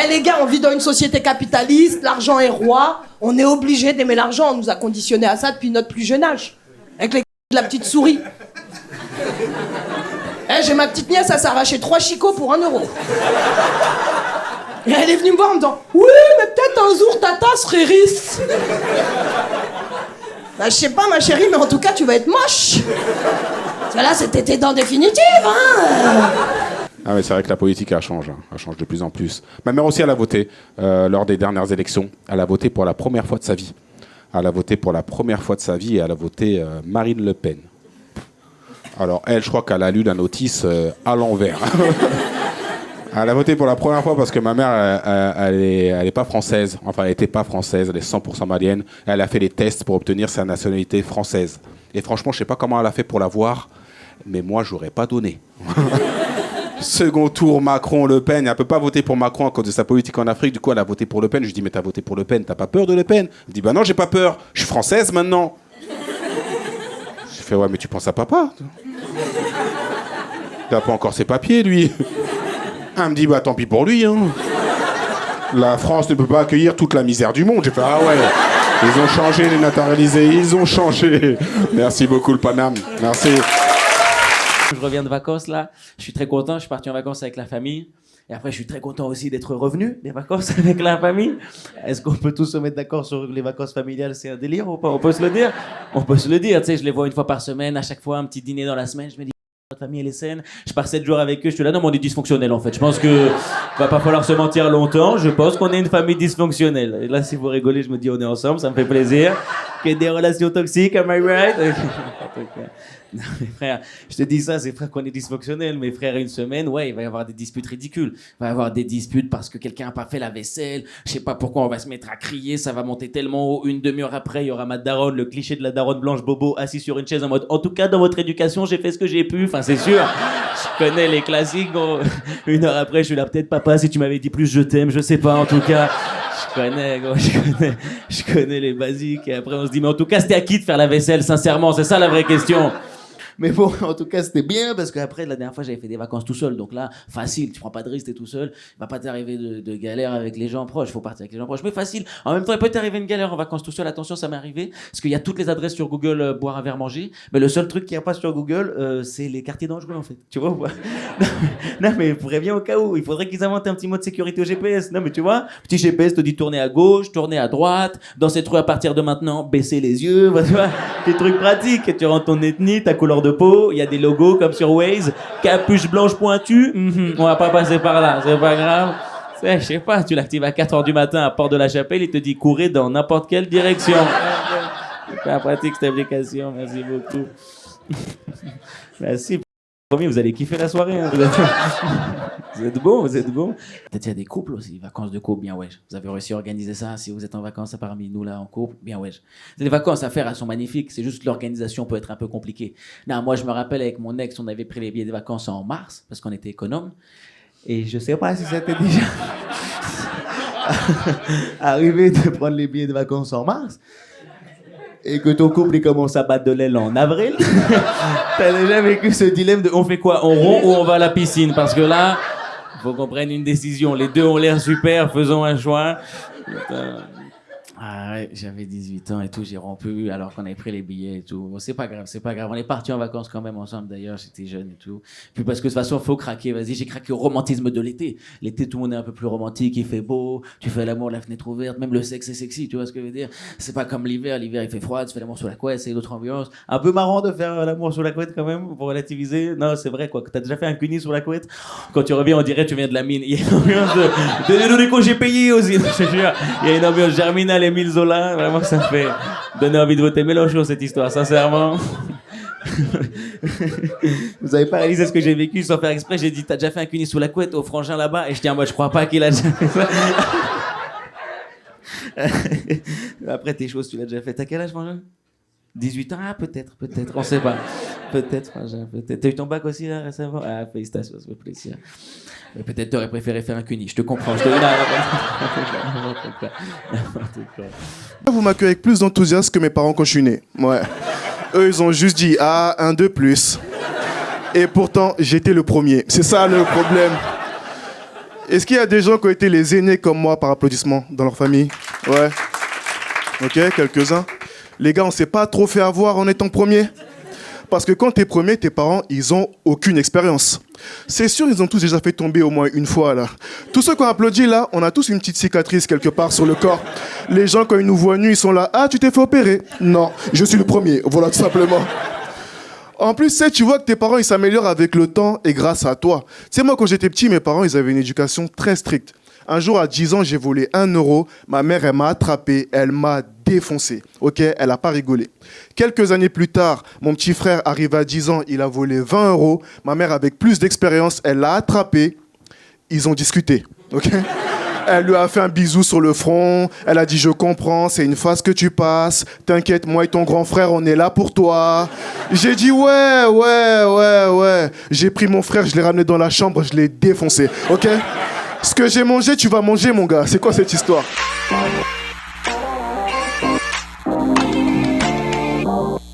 Eh les gars, on vit dans une société capitaliste, l'argent est roi, on est obligé d'aimer l'argent, on nous a conditionnés à ça depuis notre plus jeune âge. Avec les de la petite souris. Eh, j'ai ma petite nièce, elle s'est arraché 3 chicots pour 1 euro. Et elle est venue me voir en me disant « Oui, mais peut-être un jour tata serait riche. » Bah, je sais pas ma chérie, mais en tout cas tu vas être moche. Parce que là c'était tes dents définitives, hein. Ah mais c'est vrai que la politique elle change de plus en plus. Ma mère aussi elle a voté lors des dernières élections. Elle a voté pour la première fois de sa vie. Elle a voté pour la première fois de sa vie et elle a voté Marine Le Pen. Alors elle, je crois qu'elle a lu la notice à l'envers. Elle a voté pour la première fois parce que ma mère, elle est pas française. Enfin, elle était pas française, elle est 100% malienne. Elle a fait les tests pour obtenir sa nationalité française. Et franchement, je sais pas comment elle a fait pour l'avoir, mais moi, j'aurais pas donné. Second tour, Macron-Le Pen. Elle peut pas voter pour Macron à cause de sa politique en Afrique. Du coup, elle a voté pour Le Pen. Je lui dis, mais t'as voté pour Le Pen, t'as pas peur de Le Pen? Elle dit, bah non, j'ai pas peur. Je suis française maintenant. Je fais, ouais, mais tu penses à papa. Il a pas encore ses papiers, lui. Elle me dit, bah tant pis pour lui, hein. La France ne peut pas accueillir toute la misère du monde. J'ai fait, ah ouais, ils ont changé les naturalisés, ils ont changé. Merci beaucoup le Paname, merci. Je reviens de vacances là, je suis très content, je suis parti en vacances avec la famille. Et après, je suis très content aussi d'être revenu des vacances avec la famille. Est-ce qu'on peut tous se mettre d'accord sur les vacances familiales? C'est un délire ou pas? On peut se le dire? On peut se le dire, tu sais, je les vois 1 fois par semaine, à chaque fois un petit dîner dans la semaine, je me dis, notre famille elle est saine. Je pars 7 jours avec eux, je suis là, non mais on est dysfonctionnel en fait. Je pense que va pas falloir se mentir longtemps, je pense qu'on est une famille dysfonctionnelle. Et là, si vous rigolez, je me dis on est ensemble, ça me fait plaisir. Que des relations toxiques, am I right? Non, mes frères, je te dis ça, c'est frère qu'on est dysfonctionnel. Mes frères, 1 semaine, ouais, il va y avoir des disputes ridicules. Il va y avoir des disputes parce que quelqu'un a pas fait la vaisselle. Je sais pas pourquoi on va se mettre à crier, ça va monter tellement haut. 1 demi-heure après, il y aura ma daronne, le cliché de la daronne blanche bobo, assis sur une chaise en mode, en tout cas, dans votre éducation, j'ai fait ce que j'ai pu. Enfin, c'est sûr. Je connais les classiques. Gros. 1 heure après, je suis là, peut-être papa, si tu m'avais dit plus, je t'aime, je sais pas, en tout cas. Je connais, gros, je connais les basiques. Et après, on se dit, mais en tout cas, c'était à qui de faire la vaisselle, sincèrement? C'est ça la vraie question. Mais bon, en tout cas, c'était bien parce qu'après, la dernière fois, j'avais fait des vacances tout seul. Donc là, facile, tu prends pas de risque, t'es tout seul. Il va pas t'arriver de galère avec les gens proches. Faut partir avec les gens proches. Mais facile. En même temps, il peut t'arriver une galère en vacances tout seul. Attention, ça m'est arrivé. Parce qu'il y a toutes les adresses sur Google, boire un verre, manger. Mais le seul truc qu'il n'y a pas sur Google, c'est les quartiers dangereux, en fait. Tu vois ou pas? Non, mais préviens au cas où. Il faudrait qu'ils inventent un petit mode sécurité au GPS. Non, mais tu vois, petit GPS te dit tourner à gauche, tourner à droite. Dans cette rue, à partir de maintenant, baisser les yeux. Tu vois, des trucs pratiques. Tu rentres ton ethnie, ta couleur de peau, il y a des logos comme sur Waze, capuche blanche pointue, on va pas passer par là, c'est pas grave. Je sais pas, tu l'actives à 4h du matin à Porte de la Chapelle, il te dit courez dans n'importe quelle direction. C'est pas pratique cette application, merci beaucoup. Merci. Promis, vous allez kiffer la soirée. Hein. Vous êtes bon, vous êtes bon. Peut-être il y a des couples aussi, vacances de couple, bien wesh. Vous avez réussi à organiser ça, si vous êtes en vacances parmi nous là en couple, bien wesh. Les vacances à faire, elles sont magnifiques, c'est juste l'organisation peut être un peu compliquée. Non, moi je me rappelle avec mon ex, on avait pris les billets de vacances en mars, parce qu'on était économe. Et je sais pas si c'était déjà arrivé de prendre les billets de vacances en mars. Et que ton couple il commence à battre de l'aile en avril. T'as déjà vécu ce dilemme de on fait quoi, on rompt ou on va à la piscine? Parce que là, faut qu'on prenne une décision. Les deux ont l'air super, faisons un choix. Ah ouais, j'avais 18 ans et tout, j'ai rompu alors qu'on avait pris les billets et tout. Bon, c'est pas grave, c'est pas grave. On est partis en vacances quand même ensemble d'ailleurs, j'étais jeune et tout. Puis parce que de toute façon, faut craquer, vas-y, j'ai craqué au romantisme de l'été. L'été, tout le monde est un peu plus romantique, il fait beau, tu fais l'amour, la fenêtre ouverte, même le sexe est sexy, tu vois ce que je veux dire? C'est pas comme l'hiver il fait froid, tu fais l'amour sous la couette, c'est une autre ambiance. Un peu marrant de faire l'amour sous la couette quand même, pour relativiser. Non, c'est vrai quoi, que t'as déjà fait un cuni sous la couette. Quand tu reviens, on dirait que tu viens de la mine. Il y a une ambiance de donnez-nous des congés payés aussi, je te jure. Il y a une ambiance Germinal et Émile Zola. Vraiment, ça fait donner envie de voter Mélenchon, cette histoire, sincèrement. Vous avez pas réalisé ce que j'ai vécu sans faire exprès. J'ai dit, t'as déjà fait un cuni sous la couette au frangin là-bas? Et je dis, moi, je crois pas qu'il a déjà fait ça. Après, tes choses, tu l'as déjà fait. T'as quel âge, frangin? 18 ans? Ah, peut-être, on sait pas. Peut-être, frangin, peut-être. T'as eu ton bac aussi, là, récemment? Ah, félicitations, ça fait plaisir. Mais peut-être t'aurais préféré faire un cuni, je te comprends. Vous m'accueillez avec plus d'enthousiasme que mes parents quand je suis né. Ouais. Eux, ils ont juste dit, ah, un de plus. Et pourtant, j'étais le premier. C'est ça le problème. Est-ce qu'il y a des gens qui ont été les aînés comme moi par applaudissement dans leur famille? Ouais. Ok, quelques-uns. Les gars, on s'est pas trop fait avoir en étant premier. Parce que quand t'es premier, tes parents, ils ont aucune expérience. C'est sûr, ils ont tous déjà fait tomber au moins une fois, là. Tous ceux qui ont applaudi, là, on a tous une petite cicatrice quelque part sur le corps. Les gens, quand ils nous voient nus, ils sont là. Ah, tu t'es fait opérer? Non, je suis le premier. Voilà, tout simplement. En plus, tu vois que tes parents, ils s'améliorent avec le temps et grâce à toi. Tu sais, moi, quand j'étais petit, mes parents, ils avaient une éducation très stricte. Un jour, à 10 ans, j'ai volé 1 euro. Ma mère, elle m'a attrapé. Elle m'a défoncé. Ok, elle n'a pas rigolé. Quelques années plus tard, mon petit frère arrive à 10 ans. Il a volé 20 euros. Ma mère, avec plus d'expérience, elle l'a attrapé. Ils ont discuté. Ok. Elle lui a fait un bisou sur le front. Elle a dit « Je comprends, c'est une phase que tu passes. T'inquiète, moi et ton grand frère, on est là pour toi. » J'ai dit « Ouais. » J'ai pris mon frère, je l'ai ramené dans la chambre, je l'ai défoncé. Ok ? Ce que j'ai mangé, tu vas manger, mon gars. C'est quoi cette histoire ?